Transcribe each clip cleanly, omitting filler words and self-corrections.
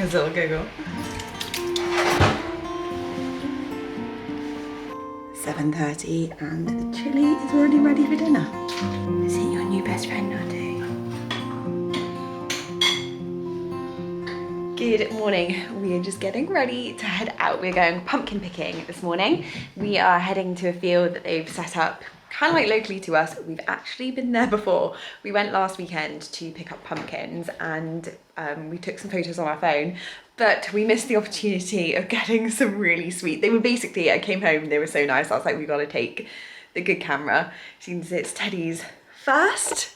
his little giggle. 7:30 and the chili is already ready for dinner. Is it your new best friend, Notty? Good morning. We are just getting ready to head out. We're going pumpkin picking this morning. We are heading to a field that they've set up kind of like locally to us. We've actually been there before. We went last weekend to pick up pumpkins and we took some photos on our phone, but we missed the opportunity of getting some really sweet. They were basically, I came home, they were so nice. I was like, we got to take the good camera. Seems it's Teddy's first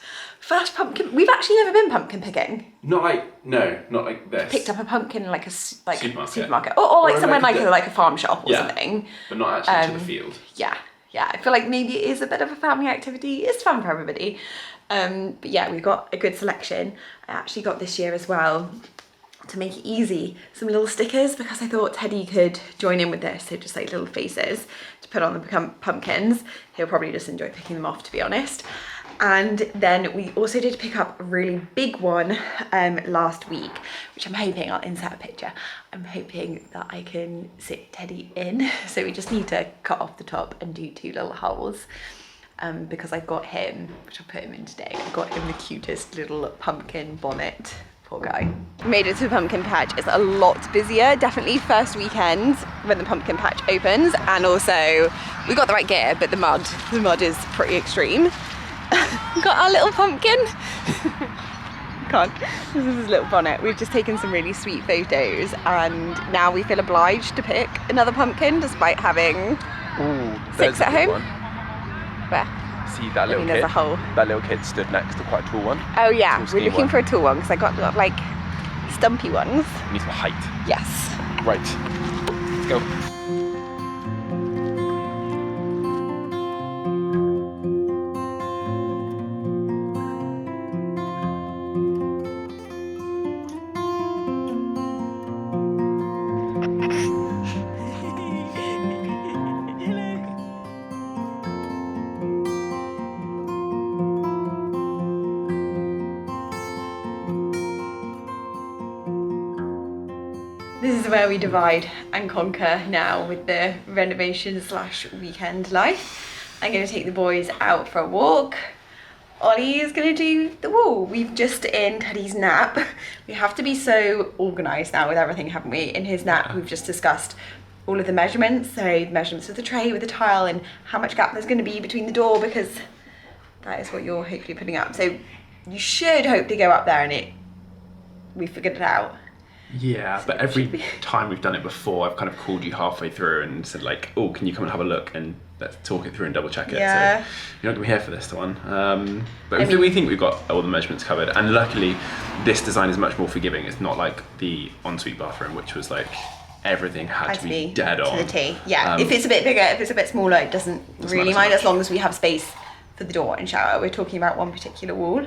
pumpkin. We've actually never been pumpkin picking. Not like this. Picked up a pumpkin in like a supermarket. Or Or like somewhere like a farm shop or something. But not actually to the field. Yeah, I feel like maybe it is a bit of a family activity. It's fun for everybody. But yeah, we've got a good selection. I actually got this year as well, to make it easy, some little stickers, because I thought Teddy could join in with this. So just like little faces to put on the pumpkins. He'll probably just enjoy picking them off, to be honest. And then we also did pick up a really big one last week, which I'm hoping, I'll insert a picture, I'm hoping that I can sit Teddy in. So we just need to cut off the top and do 2 little holes, because I've got him, which I'll put him in today, I've got him the cutest little pumpkin bonnet. Poor guy. We made it to the pumpkin patch. It's a lot busier, definitely first weekend when the pumpkin patch opens, and also we got the right gear, but the mud is pretty extreme. Got our little pumpkin. This is his little bonnet. We've just taken some really sweet photos and now we feel obliged to pick another pumpkin despite having 6 at home. One. Where? See that little kid? There's a hole. That little kid stood next to quite a tall one. Oh yeah, we're looking for a tall one because I got like stumpy ones. Needs more height. Yes. Right, let's go. This is where we divide and conquer now with the renovation / weekend life. I'm going to take the boys out for a walk. Ollie is going to do the wall. We've just in Teddy's nap. We have to be so organised now with everything, haven't we? In his nap, we've just discussed all of the measurements. So the measurements of the tray with the tile and how much gap there's going to be between the door, because that is what you're hopefully putting up. So you should hope to go up there and we figured it out. Yeah, so but every time we've done it before, I've kind of called you halfway through and said like, oh, can you come and have a look and let's talk it through and double check it. Yeah. So you're not gonna be here for this one. But we think we've got all the measurements covered, and luckily this design is much more forgiving. It's not like the ensuite bathroom, which was like everything had to be dead on. To the T. Yeah, if it's a bit bigger, if it's a bit smaller, it doesn't really mind, as long as we have space for the door and shower. We're talking about one particular wall.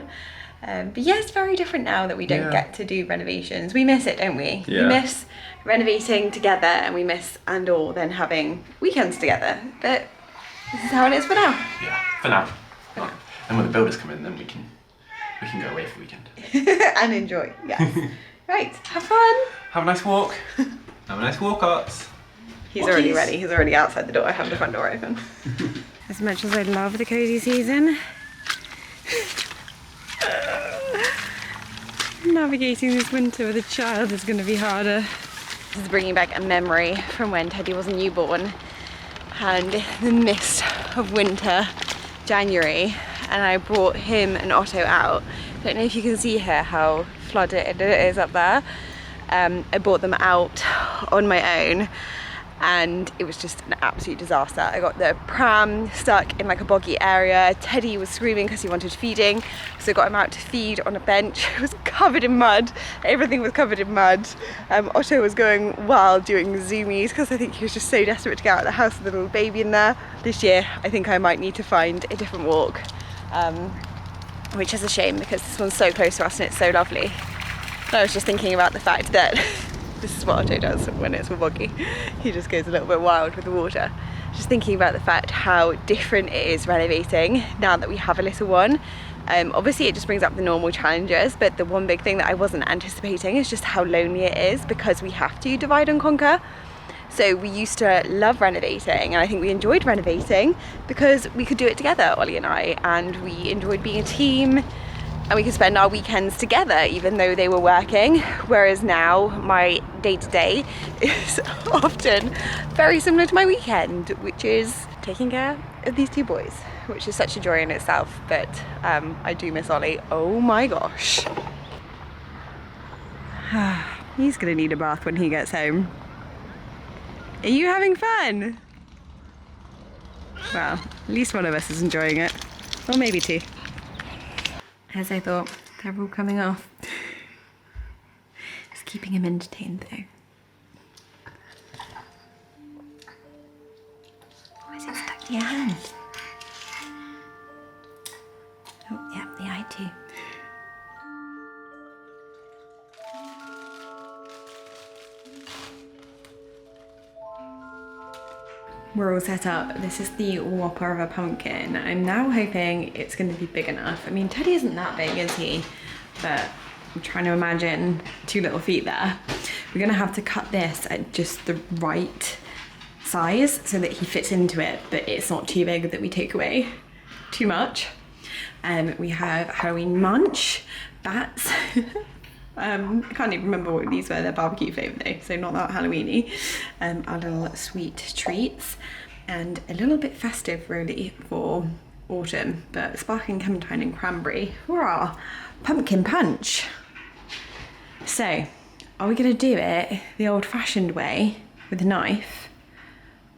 But yeah, it's very different now that we don't get to do renovations. We miss it, don't we? Yeah. We miss renovating together, and we miss then having weekends together. But this is how it is for now. Yeah, for now. And when the builders come in, then we can go away for the weekend. And enjoy, yes. Right, have fun. Have a nice walk. Have a nice walk, Arts. He's already ready. He's already outside the door. I have the front door open. As much as I love the cozy season, navigating this winter with a child is going to be harder. This is bringing back a memory from when Teddy was a newborn, and the mist of winter, January, and I brought him and Otto out. I don't know if you can see here how flooded it is up there. I brought them out on my own, and it was just an absolute disaster. I got the pram stuck in like a boggy area. Teddy was screaming because he wanted feeding, so I got him out to feed on a bench. It was covered in mud. Everything was covered in mud. Otto was going wild doing zoomies because I think he was just so desperate to get out of the house with the little baby in there. This year I think I might need to find a different walk, which is a shame because this one's so close to us and it's so lovely. And I was just thinking about the fact that this is what Otto does when it's boggy. He just goes a little bit wild with the water. Just thinking about the fact how different it is renovating now that we have a little one, Obviously it just brings up the normal challenges, but the one big thing that I wasn't anticipating is just how lonely it is because we have to divide and conquer. So we used to love renovating, and I think we enjoyed renovating because we could do it together, Ollie and I, and we enjoyed being a team, and we could spend our weekends together even though they were working. Whereas now my day-to-day is often very similar to my weekend, which is taking care of these two boys, which is such a joy in itself. But I do miss Ollie. Oh my gosh. He's gonna need a bath when he gets home. Are you having fun? Well, at least one of us is enjoying it. Or maybe two. As I thought, they're all coming off. Just keeping him entertained though. Why is it stuck in your hand? Oh, yeah, the eye too. We're all set up. This is the whopper of a pumpkin. I'm now hoping it's going to be big enough. I mean, Teddy isn't that big, is he? But I'm trying to imagine 2 little feet there. We're going to have to cut this at just the right size so that he fits into it, but it's not too big that we take away too much. We have Halloween munch, bats. I can't even remember what these were. They're barbecue flavoured though, so not that Halloween-y. Our little sweet treats, and a little bit festive really for autumn, but sparkling clementine and cranberry. Hurrah! Pumpkin punch. So, are we going to do it the old-fashioned way with a knife,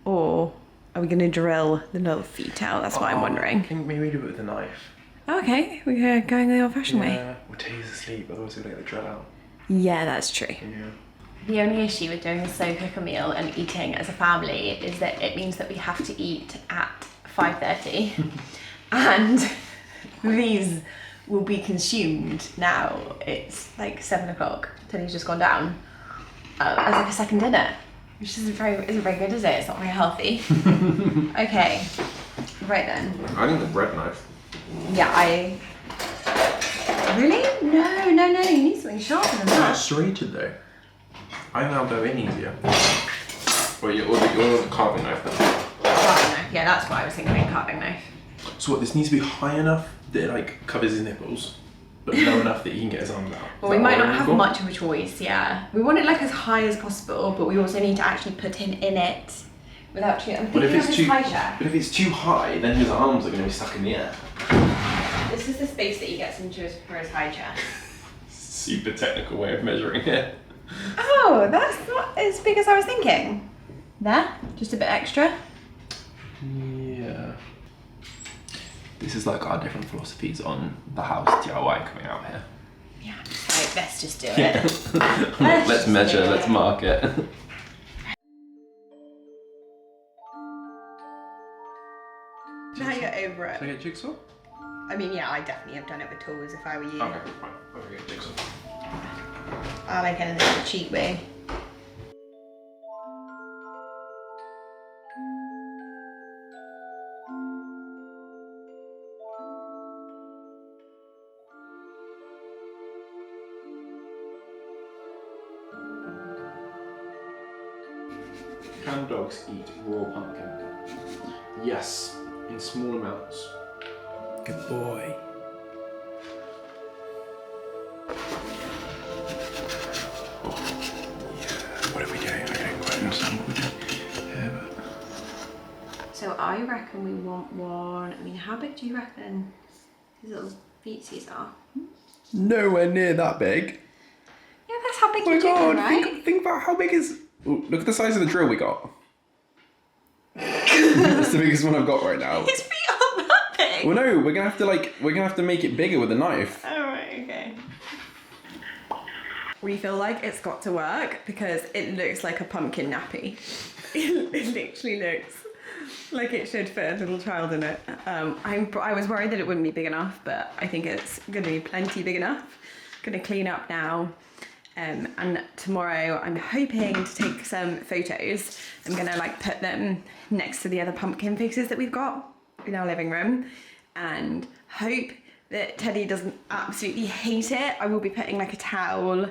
or are we going to drill the little feet out? That's what I'm wondering. I think maybe do it with a knife. Okay, we're going the old-fashioned way. Yeah, well, Teddy's asleep, otherwise we're going to get the drill out. Yeah, that's true. Yeah. The only issue with doing a slow cooker meal and eating as a family is that it means that we have to eat at 5:30 and these will be consumed now. It's like 7 o'clock. Teddy's just gone down as like a second dinner, which isn't very good, is it? It's not very healthy. Okay, right then. I think the bread knife. Yeah, Really? No, you need something sharper than that. It's serrated though. I think I'll go in easier. Or the carving knife then. Carving knife, yeah, that's what I was thinking, carving knife. So what, this needs to be high enough that it like covers his nipples, but low enough that he can get his arms out? Well, we might not have much of a choice, yeah. We want it like as high as possible, but we also need to actually put him in it without too... I'm thinking of his high chair. But if it's too high, then his arms are going to be stuck in the air. This is the space that he gets into for his high chair. Super technical way of measuring it. Oh, that's not as big as I was thinking. There, just a bit extra. Yeah. This is like our different philosophies on the house DIY coming out here. Yeah, like, let's just do it. Let's measure, let's mark it. Now you're over it. Should I get jigsaw? I mean, yeah, I definitely have done it with tools if I were you. Okay, fine. I'll get jigsaw. I like it in a cheap way. Can dogs eat raw pumpkin? Yes, in small amounts. Good boy. What are we doing? I don't quite understand what we're doing. Yeah, but... So I reckon we want one. I mean, how big do you reckon these little feetsies are? Nowhere near that big. Yeah, that's how big Oh your my chicken, god, right? think about how big is... Ooh, look at the size of the drill we got. That's the biggest one I've got right now. His feet aren't that big. Well no, we're gonna have to make it bigger with a knife. Oh, right, okay. We feel like it's got to work because it looks like a pumpkin nappy. It literally looks like it should fit a little child in it. I was worried that it wouldn't be big enough, but I think it's going to be plenty big enough. Going to clean up now. And tomorrow I'm hoping to take some photos. I'm going to like put them next to the other pumpkin faces that we've got in our living room and hope that Teddy doesn't absolutely hate it, I will be putting like a towel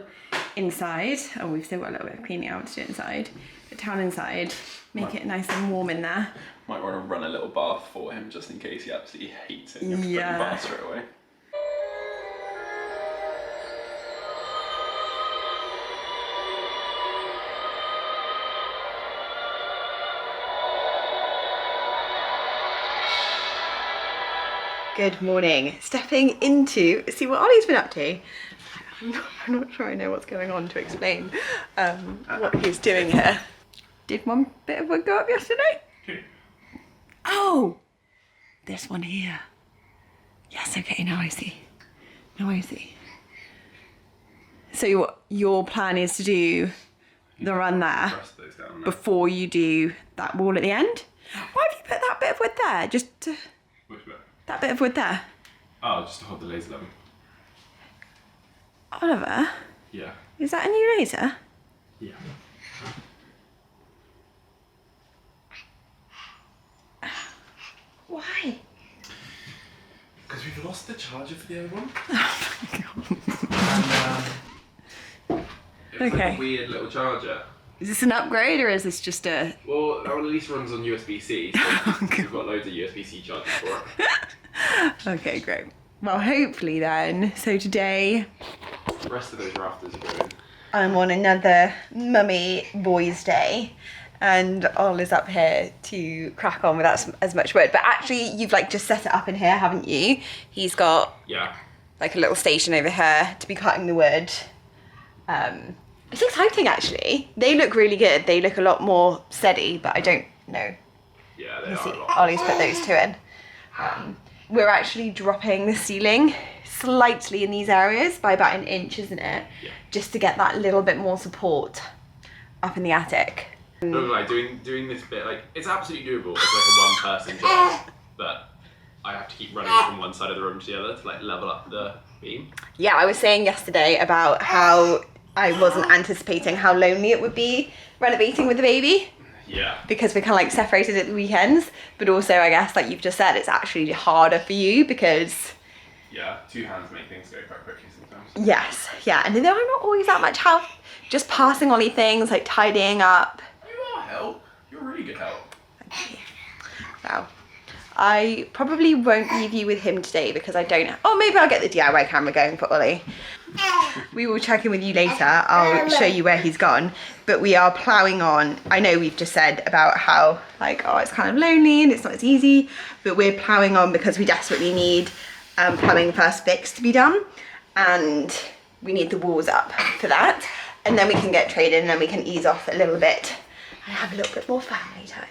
inside. Oh, we've still got a little bit of cleaning out to do inside. A towel inside, make it nice and warm in there. Might want to run a little bath for him just in case he absolutely hates it and you have to put him in bath straight away. Good morning. Stepping into, see what Ollie's been up to. I'm not sure I know what's going on to explain what he's doing here. Did one bit of wood go up yesterday? Oh, this one here. Yes, okay, now I see. Now I see. So your plan is to do the run there before you do that wall at the end? Why have you put that bit of wood there? Just to... Which bit? That bit of wood there. Oh, just to hold the laser level. Oliver? Yeah. Is that a new laser? Yeah. Why? Because we've lost the charger for the other one. And, it was like a weird little charger. Is this an upgrade or is this just a... Well, that one at least runs on USB-C, so we've got loads of USB-C chargers for it. Okay, great. Well, hopefully then. So today... The rest of those rafters are going. I'm on another mummy boys day. And Ol is up here to crack on with as much wood. But actually, you've like just set it up in here, haven't you? He's got like a little station over here to be cutting the wood. It's exciting actually. They look really good. They look a lot more steady, but I don't know. Yeah, they are see, a lot. Ollie's put those two in. We're actually dropping the ceiling slightly in these areas by about 1 inch, isn't it? Yeah. Just to get that little bit more support up in the attic. No, like doing this bit, like it's absolutely doable. It's like a one-person job, but I have to keep running from one side of the room to the other to like level up the beam. Yeah, I was saying yesterday about how I wasn't anticipating how lonely it would be renovating with the baby. Yeah. Because we're kind of like separated at the weekends, but also I guess like you've just said, it's actually harder for you because... Yeah, 2 hands make things go quite quickly sometimes. Yes, yeah, and there are not always that much help. Just passing Ollie things, like tidying up. You are help. You're really good help. Thank you. Wow. I probably won't leave you with him today because I don't... Oh, maybe I'll get the DIY camera going for Ollie. We will check in with you later. I'll show you where he's gone. But we are ploughing on. I know we've just said about how, like, oh, it's kind of lonely and it's not as easy. But we're ploughing on because we desperately need plumbing first fix to be done. And we need the walls up for that. And then we can get traded and then we can ease off a little bit and have a little bit more family time.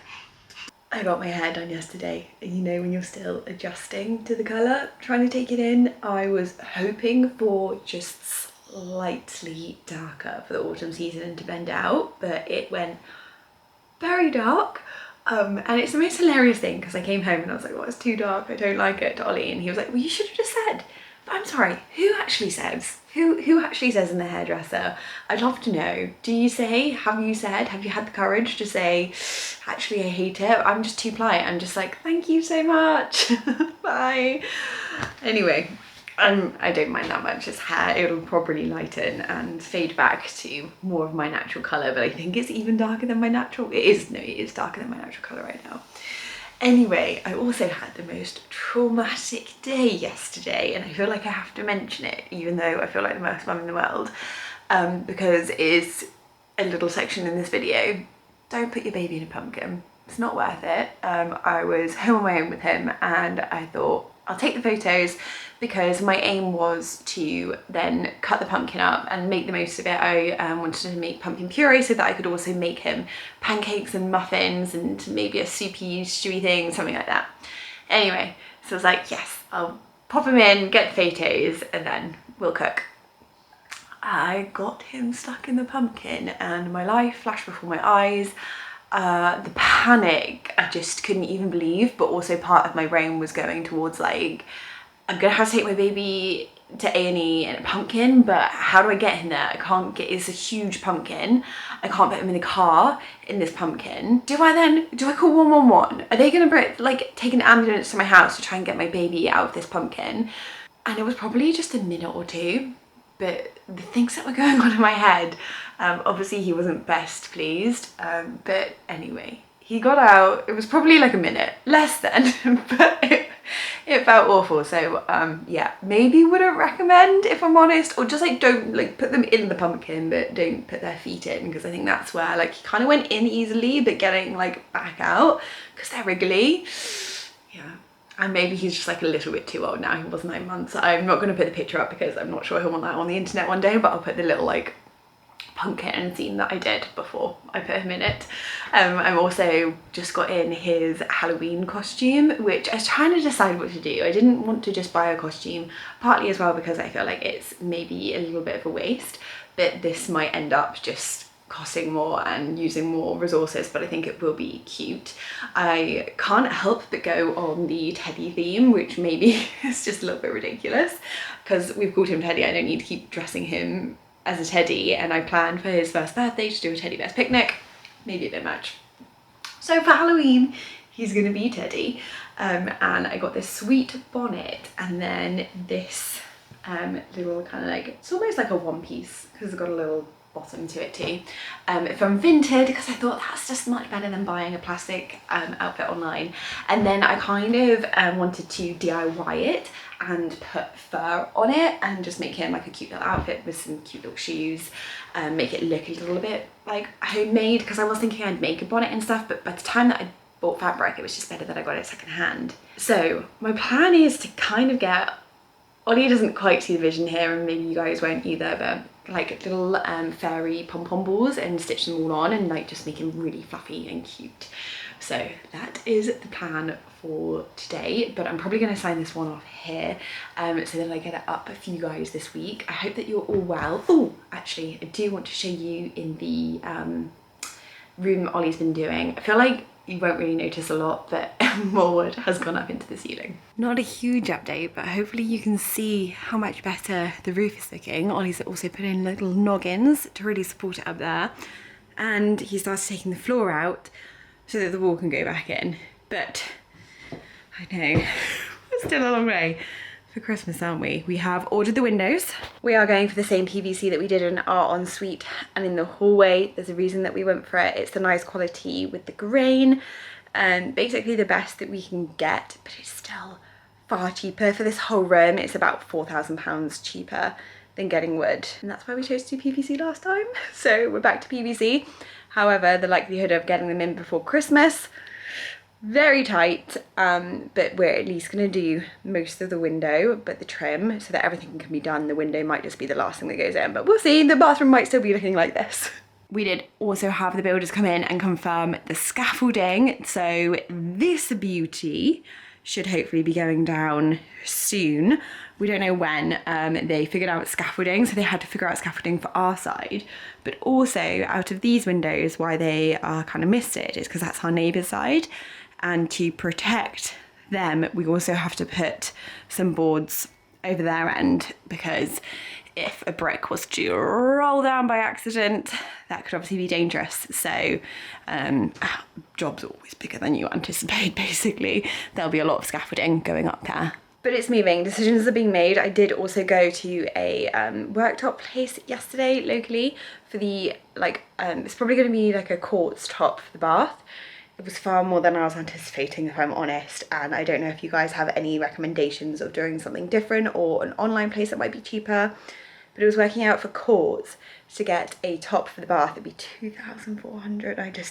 I got my hair done yesterday, and you know when you're still adjusting to the colour, trying to take it in, I was hoping for just slightly darker for the autumn season to blend out, but it went very dark. And it's the most hilarious thing because I came home and I was like, well, it's too dark, I don't like it, to Ollie, and he was like, well, you should have just said. But I'm sorry, who actually says? Who actually says in the hairdresser? I'd love to know. Do you say? Have you said? Have you had the courage to say, actually I hate it? I'm just too polite. I'm just like, thank you so much. Bye. Anyway, I don't mind that much. It's hair. It'll probably lighten and fade back to more of my natural colour, but I think it's even darker than my natural. It is darker than my natural colour right now. Anyway, I also had the most traumatic day yesterday, and I feel like I have to mention it, even though I feel like the worst mum in the world, because it is a little section in this video. Don't put your baby in a pumpkin. It's not worth it. I was home on my own with him, and I thought I'll take the photos because my aim was to then cut the pumpkin up and make the most of it. I wanted to make pumpkin puree so that I could also make him pancakes and muffins and maybe a soupy, stewy thing, something like that. Anyway, so I was like, yes, I'll pop him in, get the photos, and then we'll cook. I got him stuck in the pumpkin and my life flashed before my eyes. The panic, I just couldn't even believe, but also part of my brain was going towards like, I'm gonna have to take my baby to A&E in a pumpkin, but how do I get him there? I can't get, it's a huge pumpkin. I can't put him in the car in this pumpkin. Do I call 111? Are they gonna take an ambulance to my house to try and get my baby out of this pumpkin? and it was probably just a minute or two, but the things that were going on in my head, obviously he wasn't best pleased, but anyway, he got out. It was probably like a minute, less than, but it felt awful. So yeah, maybe wouldn't recommend, if I'm honest, or just like don't like put them in the pumpkin, but don't put their feet in, because I think that's where like he kind of went in easily but getting like back out because they're wriggly. Yeah. And maybe he's just like a little bit too old now. He was 9 months. I'm not going to put the picture up because I'm not sure he'll want that on the internet one day, but I'll put the little like pumpkin scene that I did before I put him in it. I'm also just got in his Halloween costume, which I was trying to decide what to do. I didn't want to just buy a costume, partly as well because I feel like it's maybe a little bit of a waste, but this might end up just costing more and using more resources, but I think it will be cute. I can't help but go on the Teddy theme, which maybe is just a little bit ridiculous because we've called him Teddy. I don't need to keep dressing him as a teddy, and I planned for his first birthday to do a teddy bear's picnic, maybe a bit much. So for Halloween, he's gonna be Teddy, and I got this sweet bonnet and then this little kind of like, it's almost like a one piece because it's got a little bottom to it too, from Vinted, because I thought that's just much better than buying a plastic outfit online. And then I kind of wanted to DIY it and put fur on it and just make him like a cute little outfit with some cute little shoes, make it look a little bit like homemade, because I was thinking I'd make a bonnet and stuff, but by the time that I bought fabric, it was just better that I got it secondhand. So my plan is to kind of get, Ollie doesn't quite see the vision here, and maybe you guys won't either, but like little fairy pom-pom balls and stitch them all on and like just make him really fluffy and cute. So that is the plan for today, but I'm probably going to sign this one off here so that I get it up for you guys this week. I hope that you're all well. Oh, actually, I do want to show you in the room Ollie's been doing. I feel like you won't really notice a lot, but more wood has gone up into the ceiling. Not a huge update, but hopefully you can see how much better the roof is looking. Ollie's also put in little noggins to really support it up there. And he started taking the floor out so that the wall can go back in. But I know, we're still a long way for Christmas, aren't we? We have ordered the windows. We are going for the same PVC that we did in our ensuite and in the hallway. There's a reason that we went for it. It's the nice quality with the grain, and basically the best that we can get, but it's still far cheaper. For this whole room, it's about £4,000 cheaper than getting wood. And that's why we chose to do PVC last time. So we're back to PVC. However, the likelihood of getting them in before Christmas, very tight, but we're at least going to do most of the window, but the trim, so that everything can be done. The window might just be the last thing that goes in, but we'll see. The bathroom might still be looking like this. We did also have the builders come in and confirm the scaffolding, so this beauty should hopefully be going down soon. We don't know when. They figured out scaffolding, so they had to figure out scaffolding for our side, but also out of these windows, why they are kind of missed it is because that's our neighbour's side, and to protect them we also have to put some boards over their end, because if a brick was to roll down by accident, that could obviously be dangerous. So job's always bigger than you anticipate, basically. There'll be a lot of scaffolding going up there. But it's moving, decisions are being made. I did also go to a worktop place yesterday locally for the, it's probably gonna be like a quartz top for the bath. It was far more than I was anticipating, if I'm honest, and I don't know if you guys have any recommendations of doing something different or an online place that might be cheaper, but it was working out for quartz to get a top for the bath, it'd be 2,400.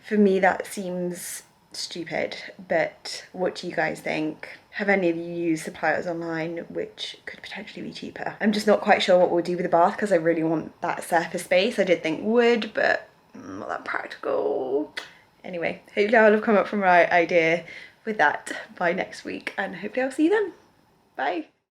For me that seems stupid, but what do you guys think? Have any of you used suppliers online which could potentially be cheaper? I'm just not quite sure what we'll do with the bath because I really want that surface space. I did think wood, but not that practical. Anyway, hopefully I'll have come up with my idea with that by next week, and hopefully I'll see you then. Bye.